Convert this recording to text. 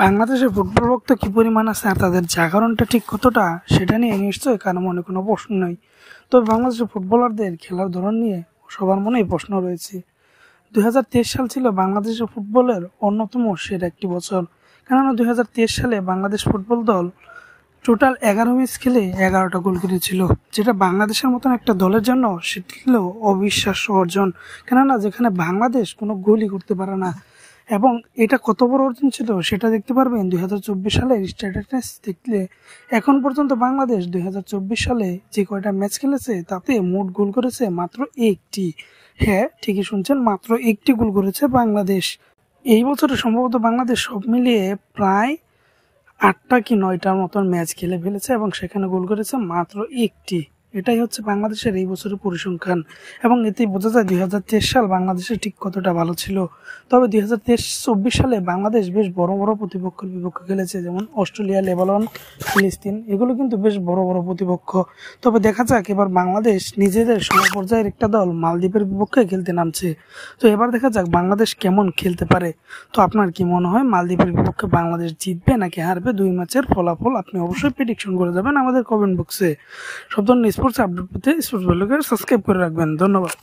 বাংলাদেশের ফুটবল ভক্ত কি পরিমাণ আছে আর তাদের জাগরণটা ঠিক কতটা সেটা নিয়ে নিশ্চয়ই কারো মনে কোনো প্রশ্ন নেই। তবে বাংলাদেশের ফুটবলারদের খেলার ধরন নিয়ে সবার মনেই প্রশ্ন রয়েছে। 2023 সাল ছিল বাংলাদেশের ফুটবলের অন্যতম সেরা একটি বছর, কেননা 2023 সালে বাংলাদেশ ফুটবল দল টোটাল 11 ম্যাচ খেলে 11টা গোল করেছিল, যেটা বাংলাদেশের মতন একটা দলের জন্য সেটা ছিল অবিশ্বাস্য অর্জন। কেননা যেখানে বাংলাদেশ কোনো গোলই করতে পারে না, এবং এটা কত বড় অর্জন ছিল সেটা দেখতে পারবেন 2024 সালের স্ট্যাটিস্টিক্স দেখলে। এখন পর্যন্ত বাংলাদেশ 2024 সালে যে কয়টা ম্যাচ খেলেছে তাতে মোট গোল করেছে মাত্র একটি। হ্যাঁ, ঠিকই শুনছেন, মাত্র একটি গোল করেছে বাংলাদেশ। এই বছরে সম্ভবত বাংলাদেশ সব মিলিয়ে প্রায় 8টা কি 9টার মতন ম্যাচ খেলে ফেলেছে এবং সেখানে গোল করেছে মাত্র একটি। এটাই হচ্ছে বাংলাদেশের এই বছরের পরিসংখ্যান, এবং এতেই বোঝা যায় 2023 সাল বাংলাদেশের ঠিক কতটা ভালো ছিল। তবে 2023-24 সালে বাংলাদেশ বেশ বড় বড় প্রতিপক্ষের বিপক্ষে খেলেছে, যেমন অস্ট্রেলিয়া, লেবানন, ফিলিস্তিন, এগুলো কিন্তু বেশ বড় বড় প্রতিপক্ষ। তবে দেখা যাক এবার বাংলাদেশ নিজেদের সমপর্যায়ের একটা দল মালদ্বীপের বিপক্ষে খেলতে নামছে। তো এবার দেখা যাক বাংলাদেশ কেমন খেলতে পারে। তো আপনার কি মনে হয়, মালদ্বীপের বিপক্ষে বাংলাদেশ জিতবে নাকি হারবে? 2 ম্যাচের ফলাফল আপনি অবশ্যই প্রেডিকশন করে যাবেন আমাদের কমেন্ট বক্সে। সব ধরনের স্পোর্টস আপডেট পেতে স্পোর্টস ভ্যালুকে সাবস্ক্রাইব করে রাখবেন। ধন্যবাদ।